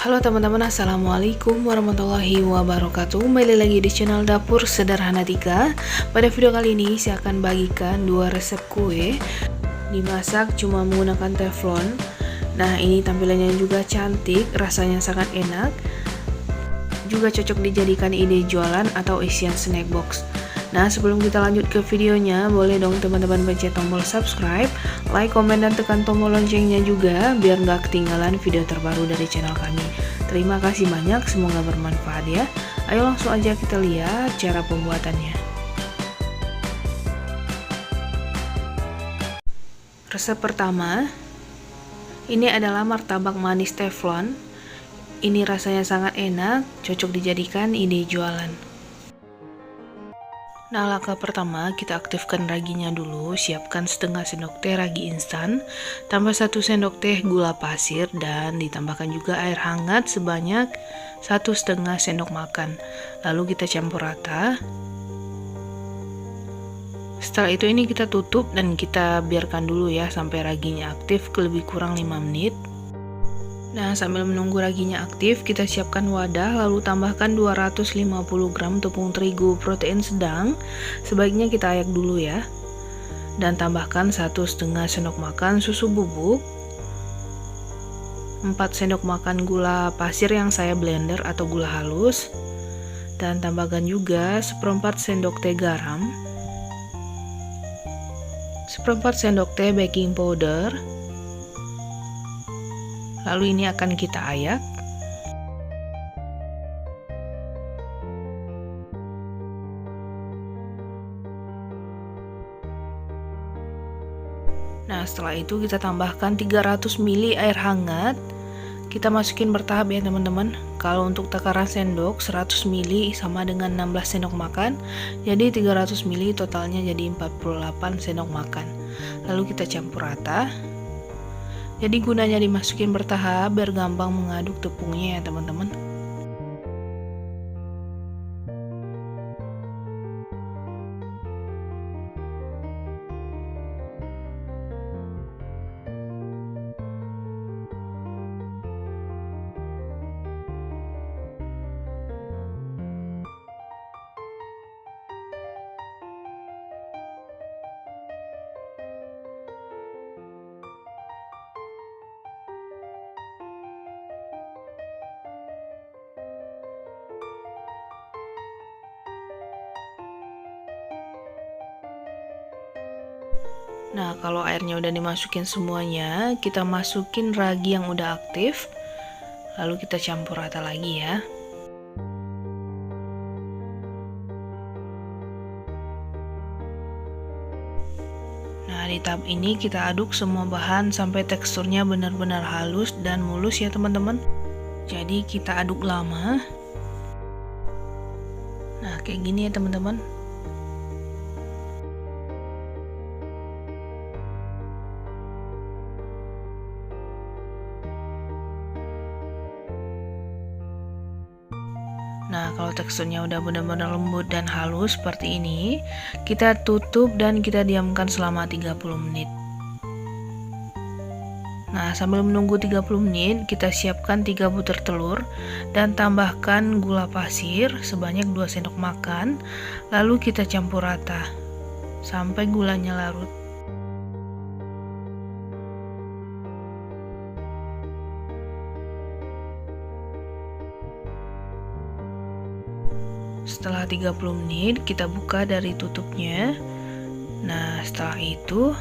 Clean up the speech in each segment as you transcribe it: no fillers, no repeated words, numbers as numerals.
Halo teman-teman, assalamualaikum warahmatullahi wabarakatuh. Kembali lagi di channel Dapur Sederhana 3. Pada video kali ini saya akan bagikan 2 resep kue dimasak cuma menggunakan teflon. Nah, ini tampilannya juga cantik, rasanya sangat enak, juga cocok dijadikan ide jualan atau isian snack box. Nah, sebelum kita lanjut ke videonya, boleh dong teman-teman pencet tombol subscribe, like, komen, dan tekan tombol loncengnya juga biar nggak ketinggalan video terbaru dari channel kami. Terima kasih banyak, semoga bermanfaat ya. Ayo langsung aja kita lihat cara pembuatannya. Resep pertama, ini adalah martabak manis teflon. Ini rasanya sangat enak, cocok dijadikan ide jualan. Nah, langkah pertama kita aktifkan raginya dulu. Siapkan setengah sendok teh ragi instan, tambah 1 sendok teh gula pasir, dan ditambahkan juga air hangat sebanyak 1,5 sendok makan. Lalu kita campur rata. Setelah itu ini kita tutup dan kita biarkan dulu ya sampai raginya aktif lebih kurang 5 menit. Nah, sambil menunggu raginya aktif, kita siapkan wadah, lalu tambahkan 250 gram tepung terigu protein sedang. Sebaiknya kita ayak dulu ya. Dan tambahkan 1,5 sendok makan susu bubuk, 4 sendok makan gula pasir yang saya blender atau gula halus, dan tambahkan juga 1/4 sendok teh garam, 1/4 sendok teh baking powder. Lalu ini akan kita ayak. Nah, setelah itu kita tambahkan 300 ml air hangat. Kita masukin bertahap ya teman-teman. Kalau untuk takaran sendok 100 ml sama dengan 16 sendok makan. Jadi 300 ml totalnya jadi 48 sendok makan. Lalu kita campur rata. Jadi gunanya dimasukin bertahap biar gampang mengaduk tepungnya ya teman-teman. Nah, kalau airnya udah dimasukin semuanya, kita masukin ragi yang udah aktif. Lalu kita campur rata lagi ya. Nah, di tahap ini kita aduk semua bahan sampai teksturnya benar-benar halus dan mulus ya teman-teman. Jadi kita aduk lama. Nah, kayak gini ya teman-teman. Nah, kalau teksturnya udah benar-benar lembut dan halus seperti ini, kita tutup dan kita diamkan selama 30 menit. Nah, sambil menunggu 30 menit, kita siapkan 3 butir telur dan tambahkan gula pasir sebanyak 2 sendok makan. Lalu kita campur rata sampai gulanya larut. Setelah 30 menit kita buka dari tutupnya. Nah, setelah itu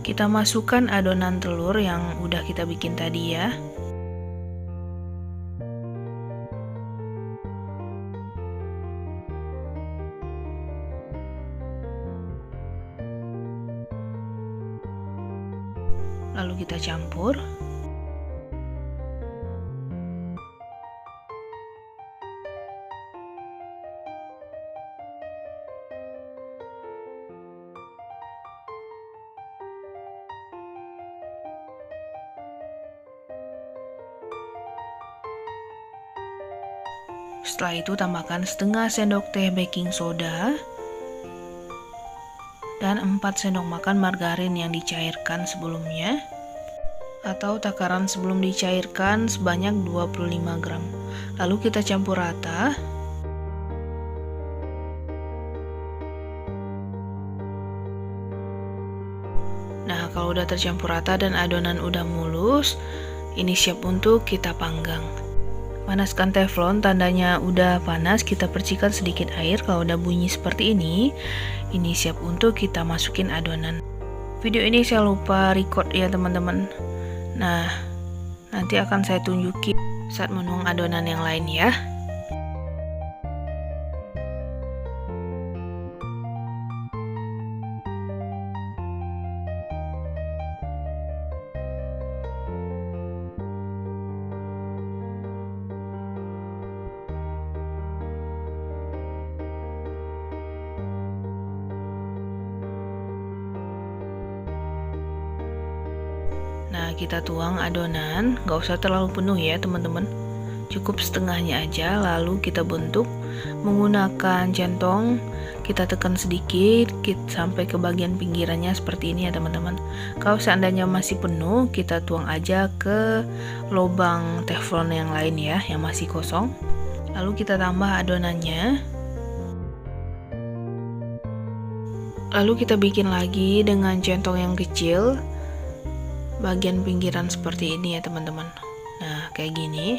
kita masukkan adonan telur yang udah kita bikin tadi ya. Lalu kita campur. Setelah itu tambahkan setengah sendok teh baking soda dan 4 sendok makan margarin yang dicairkan sebelumnya. atau takaran sebelum dicairkan sebanyak 25 gram. Lalu kita campur rata. Nah, kalau udah tercampur rata dan adonan udah mulus, ini siap untuk kita panggang. Panaskan teflon, tandanya udah panas, kita percikan sedikit air. Kalau udah bunyi seperti ini siap untuk kita masukin adonan. Video ini saya lupa record ya teman-teman. Nah, nanti akan saya tunjukin saat menuang adonan yang lain ya. Nah, kita tuang adonan, gak usah terlalu penuh ya teman-teman, cukup setengahnya aja. Lalu kita bentuk menggunakan centong, kita tekan sedikit sampai ke bagian pinggirannya seperti ini ya teman-teman. Kalau seandainya masih penuh, kita tuang aja ke lubang teflon yang lain ya, yang masih kosong. Lalu kita tambah adonannya. Lalu kita bikin lagi dengan centong yang kecil bagian pinggiran seperti ini ya teman-teman. Nah, kayak gini.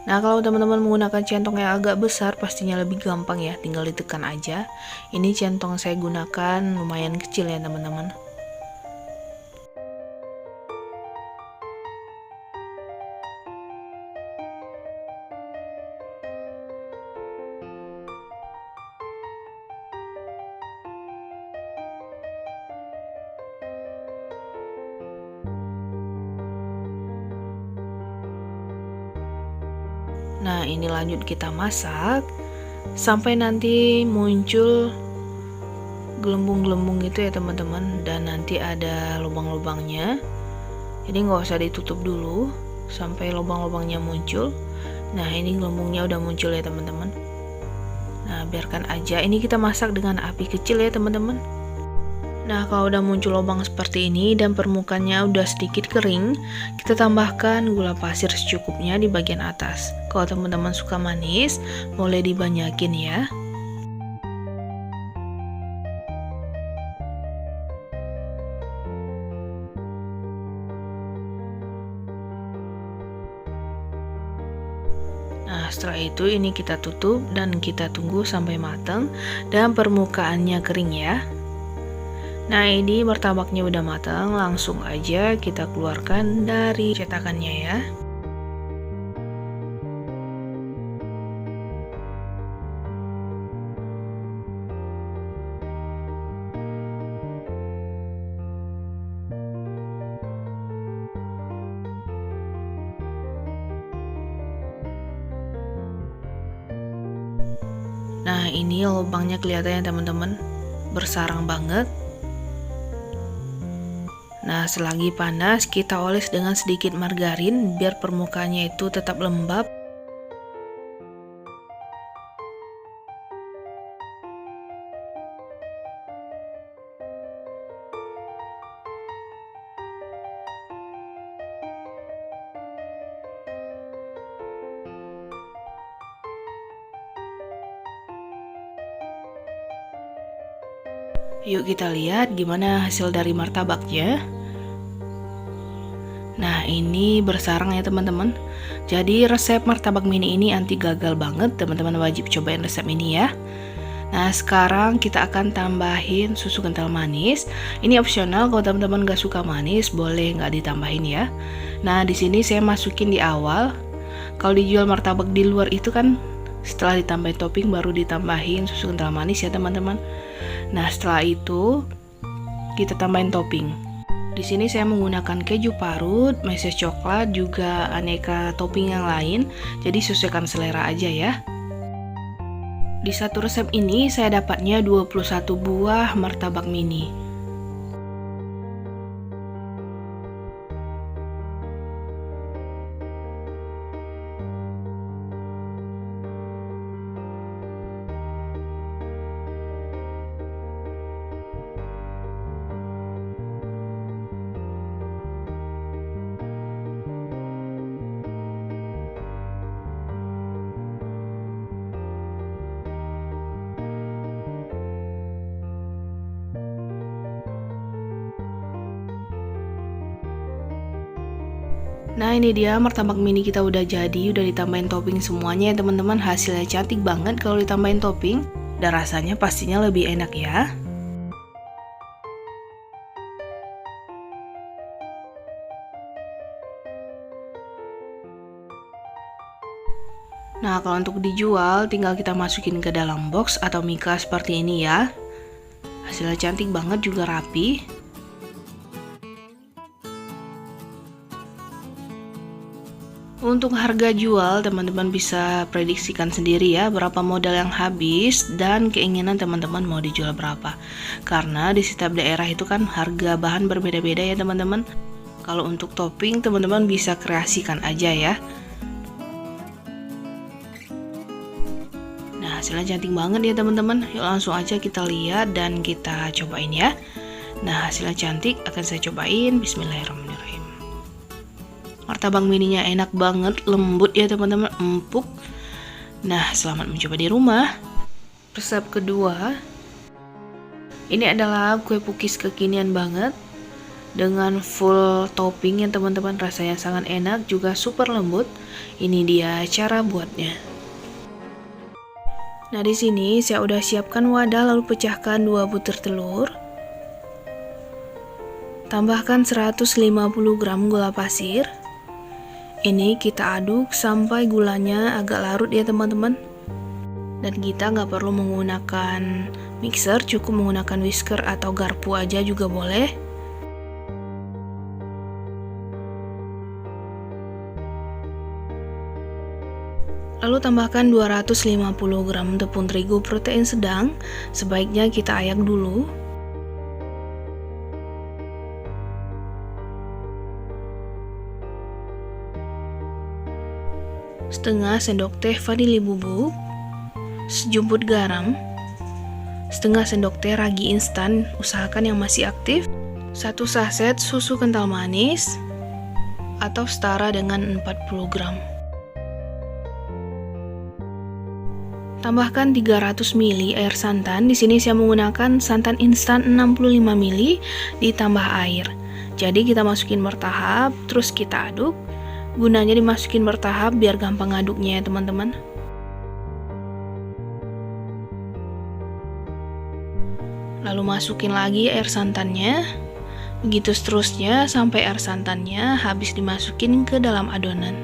Nah, kalau teman-teman menggunakan centong yang agak besar pastinya lebih gampang ya, tinggal ditekan aja. Ini centong saya gunakan lumayan kecil ya teman-teman. Nah, ini lanjut kita masak sampai nanti muncul gelembung-gelembung gitu ya teman-teman, dan nanti ada lubang-lubangnya. Jadi nggak usah ditutup dulu sampai lubang-lubangnya muncul. Nah, ini gelembungnya udah muncul ya teman-teman. Nah, biarkan aja, ini kita masak dengan api kecil ya teman-teman. Nah, kalau udah muncul lubang seperti ini dan permukaannya udah sedikit kering, kita tambahkan gula pasir secukupnya di bagian atas. Kalau teman-teman suka manis, boleh dibanyakin ya. Nah, setelah itu ini kita tutup dan kita tunggu sampai matang dan permukaannya kering ya. Nah, ini martabaknya udah matang, langsung aja kita keluarkan dari cetakannya ya. Nah, ini lubangnya kelihatannya teman-teman, bersarang banget. Nah, selagi panas kita oles dengan sedikit margarin biar permukaannya itu tetap lembab. Yuk kita lihat gimana hasil dari martabaknya. Nah, ini bersarang ya teman-teman. Jadi resep martabak mini ini anti gagal banget, teman-teman wajib cobain resep ini ya. Nah, sekarang kita akan tambahin susu kental manis. Ini opsional, kalau teman-teman gak suka manis boleh nggak ditambahin ya. Nah, di sini saya masukin di awal. Kalau dijual martabak di luar itu kan setelah ditambahin topping baru ditambahin susu kental manis ya teman-teman. Nah, setelah itu kita tambahin topping. Di sini saya menggunakan keju parut, meses coklat, juga aneka topping yang lain. Jadi sesuaikan selera aja ya. Di satu resep ini saya dapatnya 21 buah martabak mini. Nah ini dia martabak mini kita udah jadi, udah ditambahin topping semuanya ya teman-teman. Hasilnya cantik banget kalau ditambahin topping, dan rasanya pastinya lebih enak ya. Nah kalau untuk dijual tinggal kita masukin ke dalam box atau mika seperti ini ya. Hasilnya cantik banget juga rapi. Untuk harga jual, teman-teman bisa prediksikan sendiri ya berapa modal yang habis dan keinginan teman-teman mau dijual berapa. Karena di setiap daerah itu kan harga bahan berbeda-beda ya teman-teman. Kalau untuk topping, teman-teman bisa kreasikan aja ya. Nah, hasilnya cantik banget ya teman-teman. Yuk langsung aja kita lihat dan kita cobain ya. Nah, hasilnya cantik, akan saya cobain. Bismillahirrahmanirrahim. Martabak mininya enak banget, lembut ya teman-teman, empuk. Nah, selamat mencoba di rumah. Resep kedua, ini adalah kue pukis kekinian banget dengan full topping ya teman-teman, rasanya sangat enak juga super lembut. Ini dia cara buatnya. Nah, di sini saya udah siapkan wadah, lalu pecahkan 2 butir telur. Tambahkan 150 gram gula pasir. Ini kita aduk sampai gulanya agak larut ya teman-teman. Dan kita nggak perlu menggunakan mixer, cukup menggunakan whisker atau garpu aja juga boleh. Lalu tambahkan 250 gram tepung terigu protein sedang, sebaiknya kita ayak dulu. Setengah sendok teh vanili bubuk, sejumput garam, setengah sendok teh ragi instan, usahakan yang masih aktif, 1 saset susu kental manis, atau setara dengan 40 gram. Tambahkan 300 ml air santan. Di sini saya menggunakan santan instan 65 ml ditambah air. Jadi kita masukin bertahap, terus kita aduk. Gunanya dimasukin bertahap biar gampang ngaduknya ya teman-teman. Lalu masukin lagi air santannya. Begitu seterusnya sampai air santannya habis dimasukin ke dalam adonan.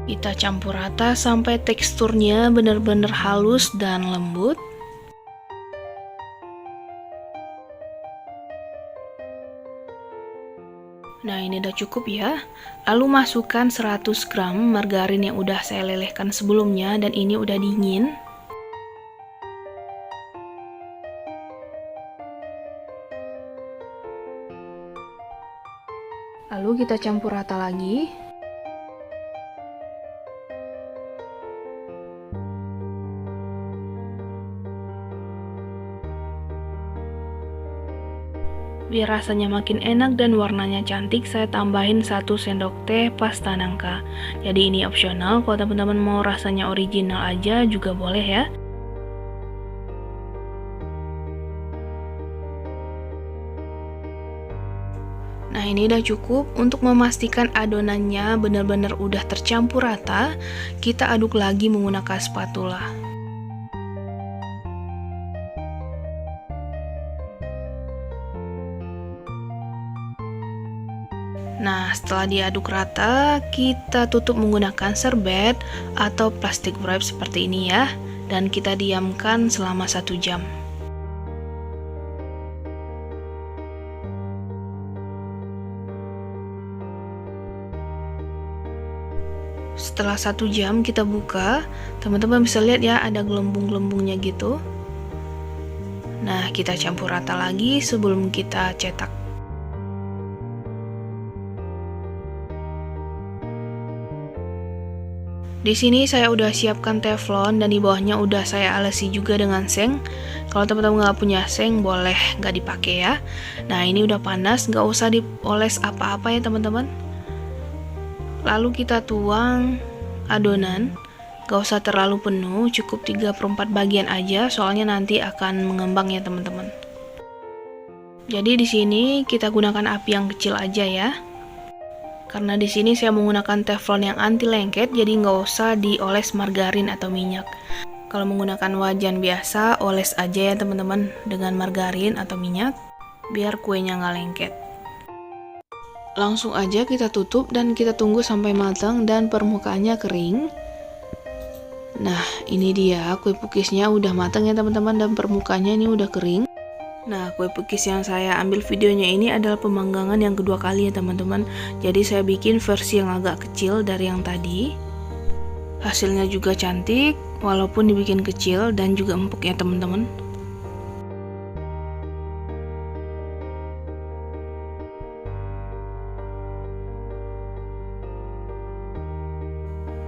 Kita campur rata sampai teksturnya benar-benar halus dan lembut. Nah, ini udah cukup ya. Lalu masukkan 100 gram margarin yang udah saya lelehkan sebelumnya dan ini udah dingin. Lalu kita campur rata lagi. Biar rasanya makin enak dan warnanya cantik, saya tambahin 1 sendok teh pasta nangka. Jadi ini opsional, kalau teman-teman mau rasanya original aja juga boleh ya. Nah, ini udah cukup. Untuk memastikan adonannya benar-benar udah tercampur rata, kita aduk lagi menggunakan spatula. Nah, setelah diaduk rata, kita tutup menggunakan serbet atau plastik wrap seperti ini ya, dan kita diamkan selama 1 jam. Setelah 1 jam kita buka, teman-teman bisa lihat ya ada gelembung-gelembungnya gitu. Nah, kita campur rata lagi sebelum kita cetak. Di sini saya udah siapkan teflon dan di bawahnya udah saya alesi juga dengan seng. Kalau teman-teman nggak punya seng boleh nggak dipakai ya. Nah, ini udah panas, nggak usah dioles apa-apa ya teman-teman. Lalu kita tuang adonan. Gak usah terlalu penuh, cukup 3/4 bagian aja, soalnya nanti akan mengembang ya teman-teman. Jadi di sini kita gunakan api yang kecil aja ya. Karena di sini saya menggunakan teflon yang anti lengket, jadi nggak usah dioles margarin atau minyak. Kalau menggunakan wajan biasa, oles aja ya teman-teman dengan margarin atau minyak, biar kuenya nggak lengket. Langsung aja kita tutup dan kita tunggu sampai matang dan permukaannya kering. Nah, ini dia kue pukisnya udah matang ya teman-teman, dan permukaannya ini udah kering. Nah, kue pukis yang saya ambil videonya ini adalah pemanggangan yang kedua kali ya teman-teman. Jadi saya bikin versi yang agak kecil dari yang tadi. Hasilnya juga cantik, walaupun dibikin kecil dan juga empuk ya teman-teman.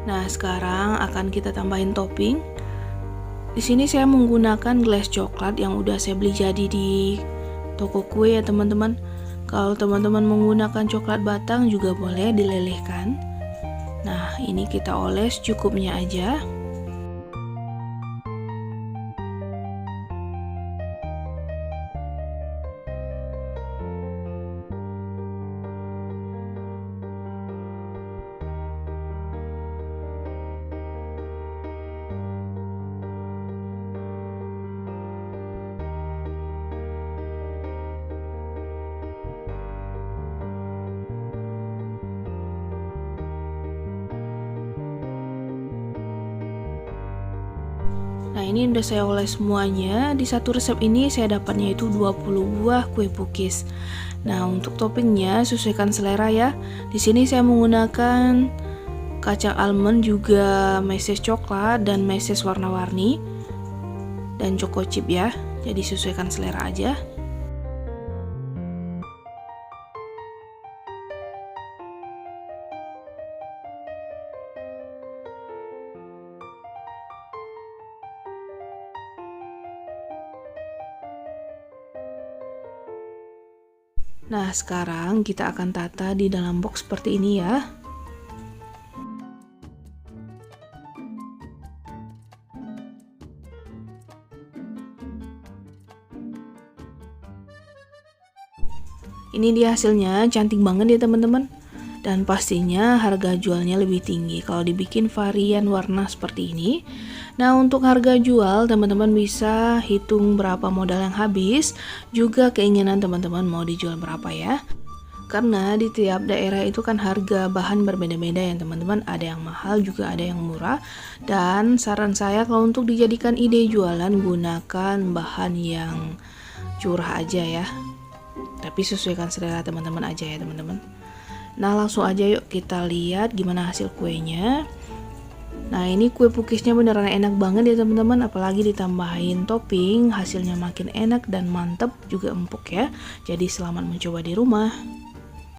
Nah, sekarang akan kita tambahin topping. Di sini saya menggunakan glass coklat yang udah saya beli jadi di toko kue ya teman-teman. Kalau teman-teman menggunakan coklat batang juga boleh dilelehkan. Nah, ini kita oles cukupnya aja. Nah, ini udah saya oles semuanya. Di satu resep ini saya dapatnya itu 20 buah kue pukis. Nah, untuk toppingnya sesuaikan selera ya. Di sini saya menggunakan kacang almond, juga meses coklat dan meses warna-warni, dan choco chip ya. Jadi sesuaikan selera aja. Nah, sekarang kita akan tata di dalam box seperti ini ya. Ini dia hasilnya, cantik banget ya teman-teman. Dan pastinya harga jualnya lebih tinggi kalau dibikin varian warna seperti ini. Nah, untuk harga jual teman-teman bisa hitung berapa modal yang habis, juga keinginan teman-teman mau dijual berapa ya. Karena di tiap daerah itu kan harga bahan berbeda-beda ya teman-teman, ada yang mahal juga ada yang murah. Dan saran saya kalau untuk dijadikan ide jualan, gunakan bahan yang curah aja ya. Tapi sesuaikan selera teman-teman aja ya teman-teman. Nah, langsung aja yuk kita lihat gimana hasil kuenya. Nah, ini kue pukisnya beneran enak banget ya teman-teman, apalagi ditambahin topping, hasilnya makin enak dan mantep juga empuk ya. Jadi selamat mencoba di rumah.